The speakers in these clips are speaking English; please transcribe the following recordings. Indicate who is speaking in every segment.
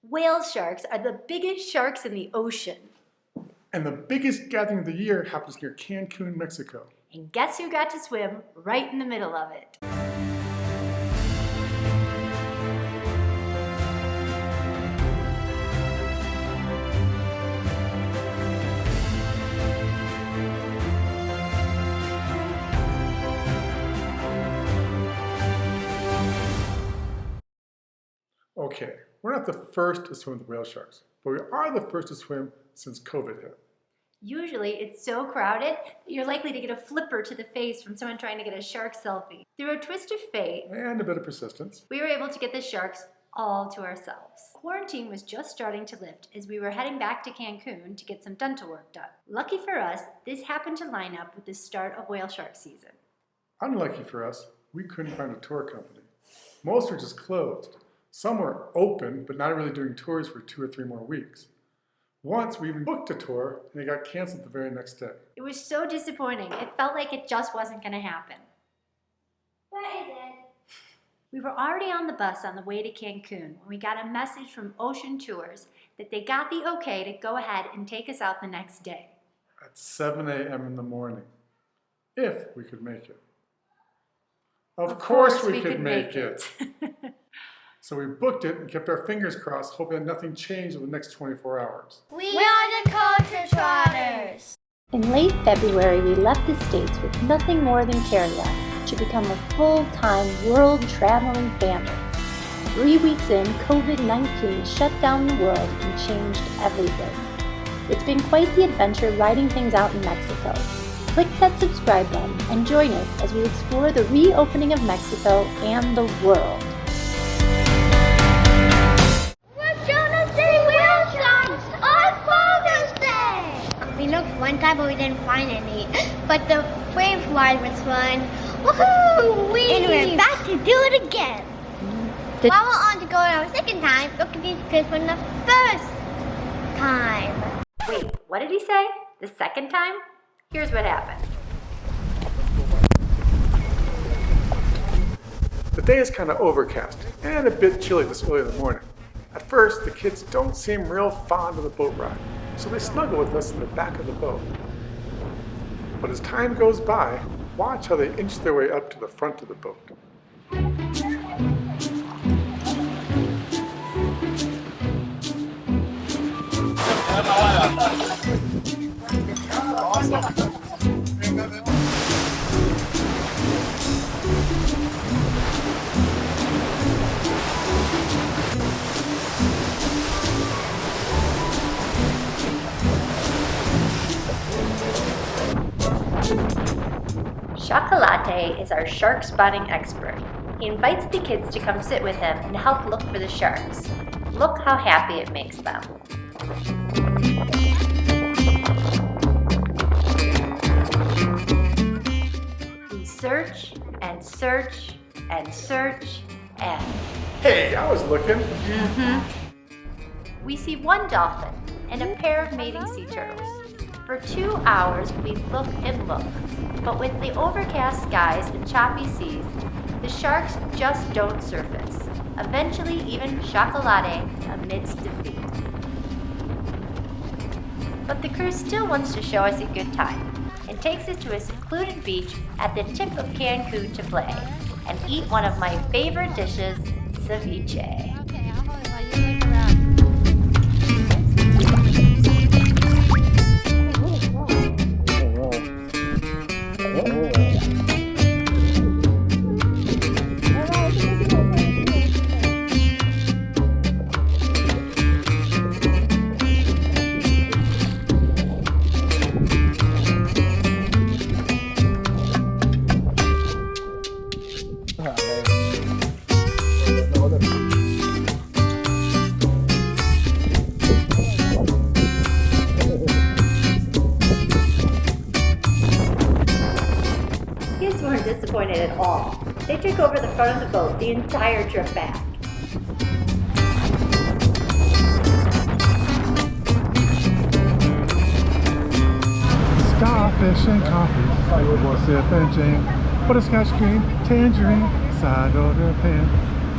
Speaker 1: Whale sharks are the biggest sharks in the ocean.
Speaker 2: And the biggest gathering of the year happens near Cancun, Mexico.
Speaker 1: And guess who got to swim right in the middle of it?
Speaker 2: Okay, we're not the first to swim with whale sharks, but we are the first to swim since COVID hit.
Speaker 1: Usually it's so crowded that you're likely to get a flipper to the face from someone trying to get a shark selfie. Through a twist of fate,
Speaker 2: And a bit of persistence,
Speaker 1: we were able to get the sharks all to ourselves. Quarantine was just starting to lift as we were heading back to Cancun to get some dental work done. Lucky for us, this happened to line up with the start of whale shark season.
Speaker 2: unlucky for us, we couldn't find a tour company. Most were just closed. Some were open, but not really doing tours for 2 or 3 more weeks. Once we even booked a tour, and it got canceled the very next day.
Speaker 1: It was so disappointing. It felt like it just wasn't going to happen.
Speaker 3: But it did.
Speaker 1: We were already on the bus on the way to Cancun when we got a message from Ocean Tours that they got the okay to go ahead and take us out the next day.
Speaker 2: At 7 a.m. in the morning, if we could make it. Of course we could make it. So we booked it and kept our fingers crossed, hoping that nothing changed in the next 24 hours.
Speaker 3: We are the Culture Trotters.
Speaker 1: In late February, we left the States with nothing more than carry-on to become a full-time world-traveling family. 3 weeks in, COVID-19 shut down the world and changed everything. It's been quite the adventure riding things out in Mexico. Click that subscribe button and join us as we explore the reopening of Mexico and the world.
Speaker 3: We looked one time, but we didn't find any. But the wave slide was fun. Woohoo! And we're back to do it again. While we're on to go on our second time, look at these kids from the first time.
Speaker 1: Wait, what did he say? The second time? Here's what happened.
Speaker 2: The day is kind of overcast and a bit chilly this early in the morning. At first, the kids don't seem real fond of the boat ride, so they snuggle with us in the back of the boat. But as time goes by, watch how they inch their way up to the front of the boat.
Speaker 1: Chocolate is our shark spotting expert. He invites the kids to come sit with him and help look for the sharks. Look how happy it makes them. We search and search and search and...
Speaker 2: Hey, I was looking.
Speaker 1: We see one dolphin and a pair of mating sea turtles. For 2 hours, we look and look, but with the overcast skies and choppy seas, the sharks just don't surface. Eventually, even Chocolate admits defeat. But the crew still wants to show us a good time and takes us to a secluded beach at the tip of Cancun to play and eat one of my favorite dishes, ceviche. Kids weren't disappointed at all. They took over the front of the boat the entire trip back.
Speaker 2: Starfish and coffee, we'll sip and jam. Butterscotch cream, tangerine, side order pan.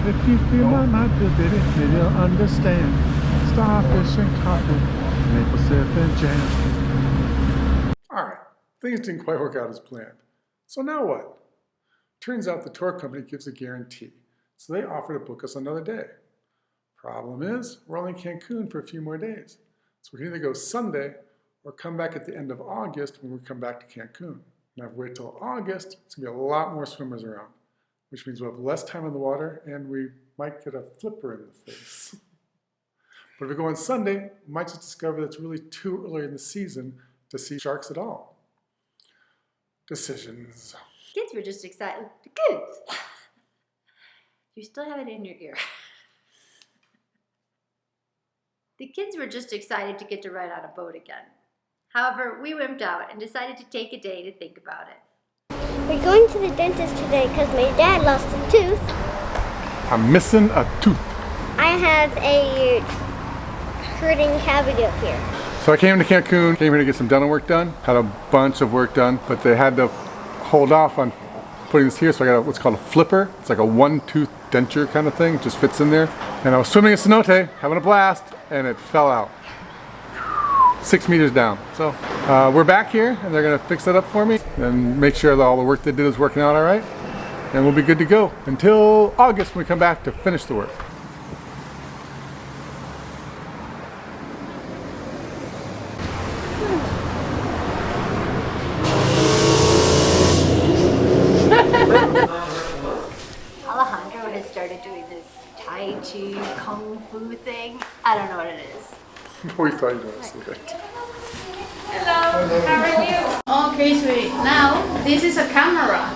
Speaker 2: If you feel my mind, feel it, then you'll understand. Sawfish and coffee, maple sip and jam. Alright, things didn't quite work out as planned. So now what? Turns out the tour company gives a guarantee, so they offer to book us another day. Problem is, we're only in Cancun for a few more days. So we can either go Sunday or come back at the end of August when we come back to Cancun. And if we wait till August, it's going to be a lot more swimmers around, which means we'll have less time in the water and we might get a flipper in the face. But if we go on Sunday, we might just discover that it's really too early in the season to see sharks at all. Decisions.
Speaker 1: Kids were just excited. The kids! You still have it in your ear. The kids were just excited to get to ride on a boat again. However, we wimped out and decided to take a day to think about it.
Speaker 3: We're going to the dentist today because my dad lost a tooth.
Speaker 2: I'm missing a tooth.
Speaker 3: I have a hurting cavity up here.
Speaker 2: So I came to Cancun, came here to get some dental work done. Had a bunch of work done, but they had to hold off on putting this here, so I got what's called a flipper. It's like a one-tooth denture kind of thing, it just fits in there. And I was swimming in cenote, having a blast, and it fell out. 6 meters down. So we're back here, and they're gonna fix that up for me and make sure that all the work they did is working out all right. And we'll be good to go until August when we come back to finish the work.
Speaker 1: Alejandro has started doing this Tai Chi Kung Fu thing. I don't know what it is.
Speaker 2: We thought you'd want to see it.
Speaker 4: Hello, how are you? Okay, sweetie. Now, this is a camera.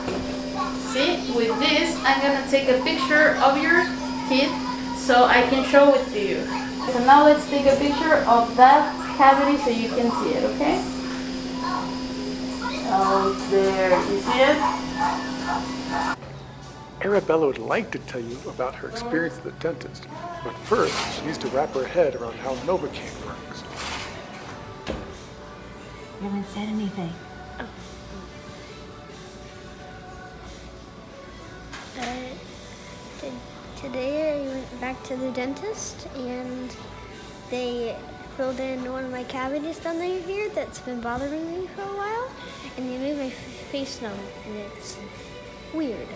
Speaker 4: See, with this, I'm gonna take a picture of your teeth so I can show it to you. So now let's take a picture of that cavity so you can see it, okay? Oh, it's there. You see it?
Speaker 2: Arabella would like to tell you about her experience at the dentist, but first she needs to wrap her head around how Novocaine works.
Speaker 1: You haven't said anything.
Speaker 3: Today I went back to the dentist and they filled in one of my cavities down here that's been bothering me for a while, and they made my face numb, and it's weird.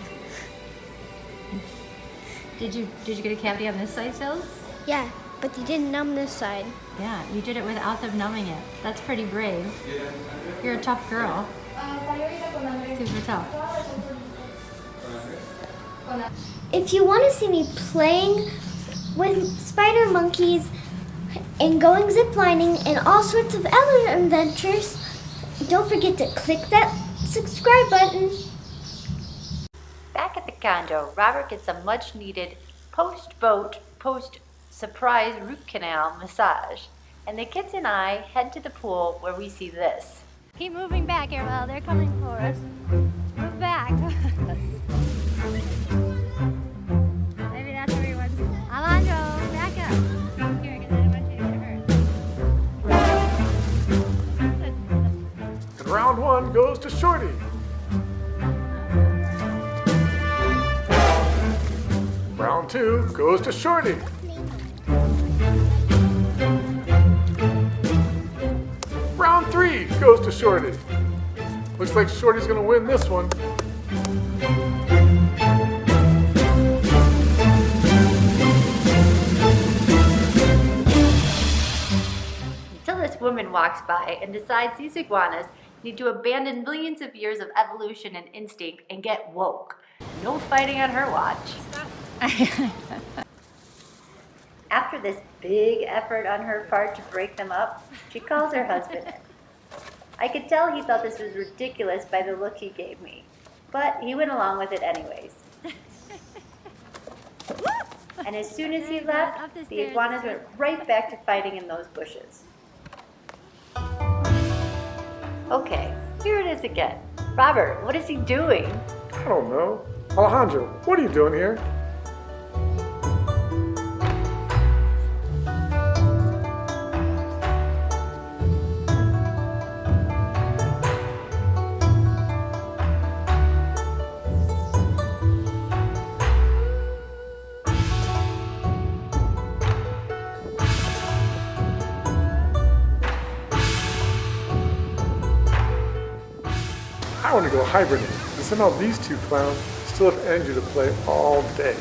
Speaker 1: Did you get a cavity on this side, Sills?
Speaker 3: Yeah, but they didn't numb this side.
Speaker 1: Yeah, you did it without them numbing it. That's pretty brave. You're a tough girl. Super tough.
Speaker 3: If you want to see me playing with spider monkeys and going ziplining and all sorts of other adventures, don't forget to click that subscribe button.
Speaker 1: Back at the condo, Robert gets a much-needed post-boat, post-surprise root canal massage, and the kids and I head to the pool where we see this.
Speaker 3: Keep moving back, Arabelle. They're coming for us. Move back. Maybe that's where he wants to. Alonso, back up. Here, because I don't want you to get hurt.
Speaker 2: And round one goes to Shorty. Round two goes to Shorty. Round three goes to Shorty. Looks like Shorty's gonna win this one.
Speaker 1: Until this woman walks by and decides these iguanas need to abandon millions of years of evolution and instinct and get woke. No fighting on her watch. After this big effort on her part to break them up, she calls her husband in. I could tell he thought this was ridiculous by the look he gave me, but he went along with it anyways. And as soon as he left, the iguanas went right back to fighting in those bushes. Okay, here it is again. Robert, what is he doing?
Speaker 2: I don't know. Alejandro, what are you doing here? I want to go hibernate, and somehow these two clowns still have energy to play all day.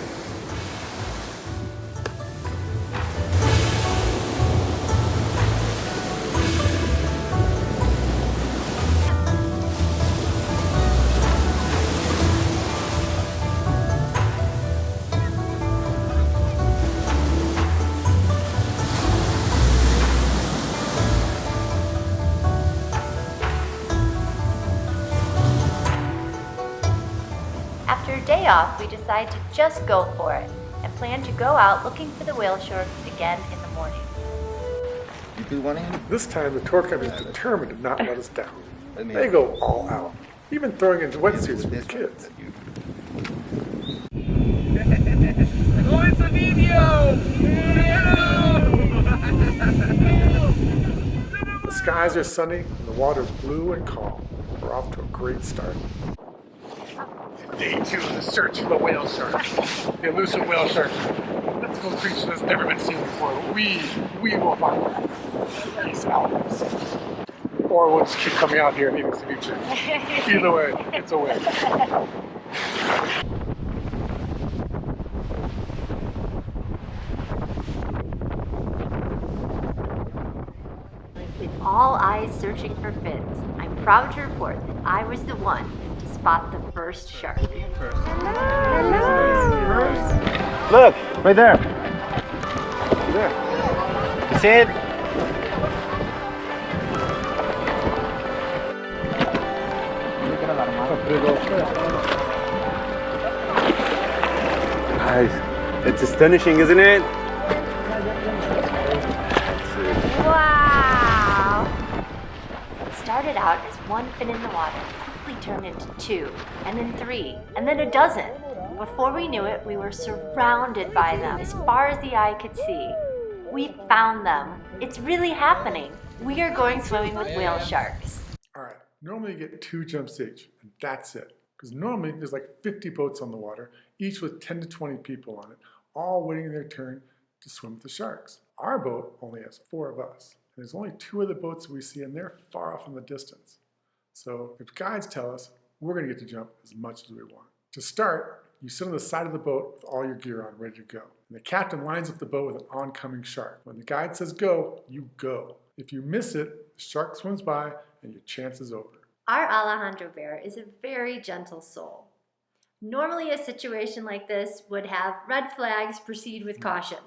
Speaker 1: After a day off, we decide to just go for it and plan to go out looking for the whale sharks again in the morning.
Speaker 5: You do want in?
Speaker 2: This time, the tour company is determined to not let us down. They go all out, even throwing in wetsuits for the kids.
Speaker 5: Oh, it's a video!
Speaker 2: The skies are sunny and the water's blue and calm. We're off to a great start. Day 2 of the search for the whale shark. The elusive whale shark. That's a creature that's never been seen before. We will find her. Peace out. Or we'll just keep coming out here and eating ceviche. Either way, it's a win.
Speaker 1: With all eyes searching for fins, I'm proud to report that I was the one to spot the first shark.
Speaker 5: Look, right there.
Speaker 2: There.
Speaker 5: You see it?
Speaker 6: Nice. It's astonishing, isn't it?
Speaker 1: Wow! It started out as one fin in the water, quickly turned into 2, and then 3, and then a dozen. Before we knew it, we were surrounded by them as far as the eye could see. We found them. It's really happening. We are going swimming with whale sharks.
Speaker 2: All right, normally you get 2 jumps each, and that's it. Because normally there's like 50 boats on the water, each with 10 to 20 people on it, all waiting their turn to swim with the sharks. Our boat only has 4 of us. And there's only 2 other boats we see, and they're far off in the distance. So if guides tell us, we're going to get to jump as much as we want. To start, you sit on the side of the boat with all your gear on, ready to go. And the captain lines up the boat with an oncoming shark. When the guide says go, you go. If you miss it, the shark swims by and your chance is over.
Speaker 1: Our Alejandro bear is a very gentle soul. Normally a situation like this would have red flags, proceed with caution.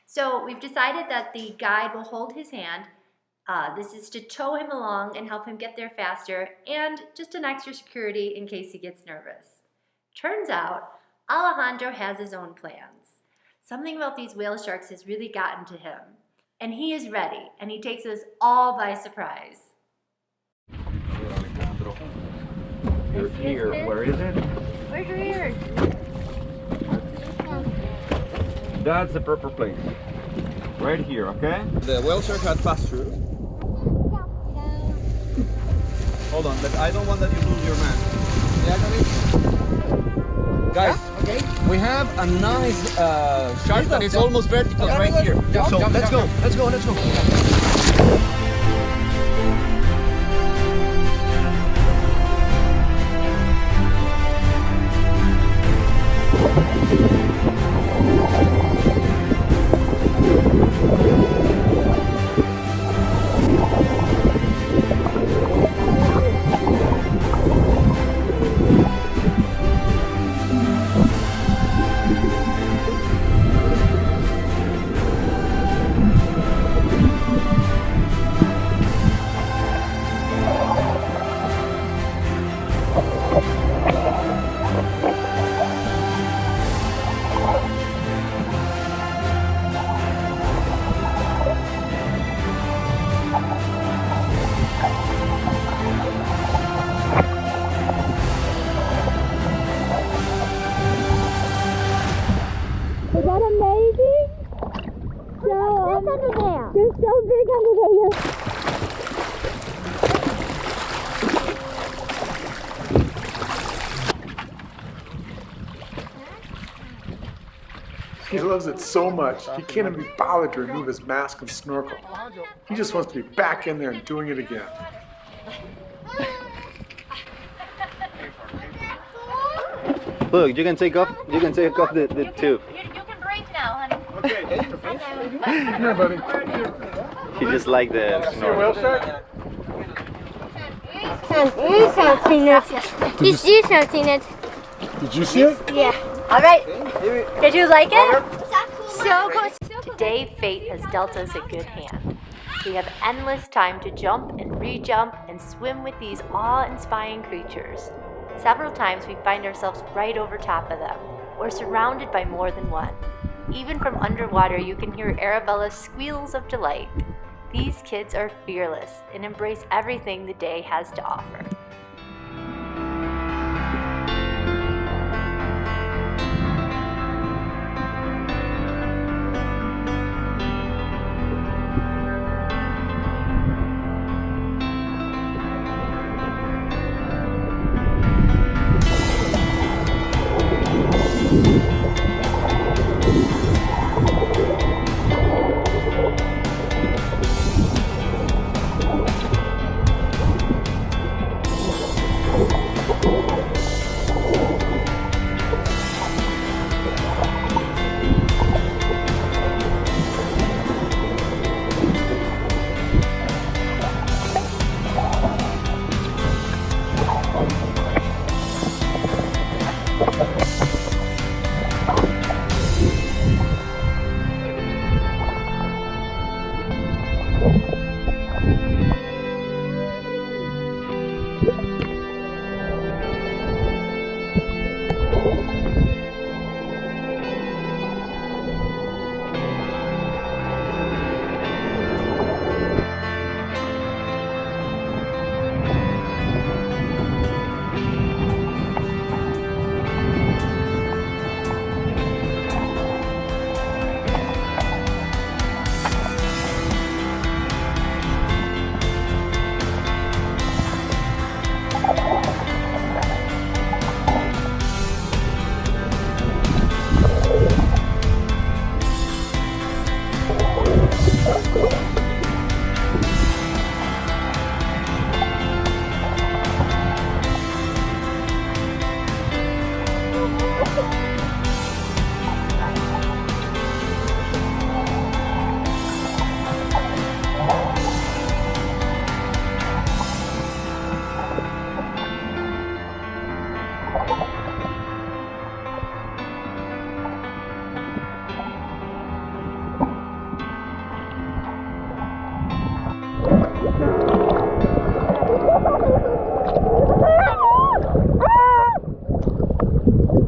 Speaker 1: So we've decided that the guide will hold his hand. This is to tow him along and help him get there faster, and just an extra security in case he gets nervous. Turns out, Alejandro has his own plans. Something about these whale sharks has really gotten to him. And he is ready, and he takes us all by surprise.
Speaker 6: You're here. Where is it?
Speaker 3: Where's your ears?
Speaker 6: That's the proper place. Right here, okay?
Speaker 5: The whale shark had passed through. Hold on, but I don't want that you lose your man. Guys, okay. We have a nice shark that is almost vertical right here. So let's go, let's go, let's go.
Speaker 3: Is that amazing? What's under there? They're so big under there.
Speaker 2: He loves it so much, he can't even be bothered to remove his mask and snorkel. He just wants to be back in there and doing it again.
Speaker 5: Look, you can take off the tube.
Speaker 3: You can breathe now, honey.
Speaker 2: Come here, buddy.
Speaker 5: He just like the
Speaker 2: See a whale shark?
Speaker 3: You haven't seen it. You haven't seen it.
Speaker 2: Did you see it?
Speaker 3: Yeah. All right. Did you like it? So cool.
Speaker 1: Today, fate has dealt us a good hand. We have endless time to jump and re-jump and swim with these awe-inspiring creatures. Several times we find ourselves right over top of them, or surrounded by more than one. Even from underwater, you can hear Arabella's squeals of delight. These kids are fearless and embrace everything the day has to offer.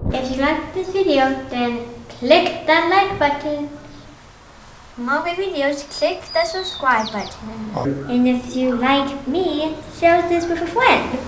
Speaker 3: If you like this video, then click that like button. For more videos, click the subscribe button. And if you like me, share this with a friend.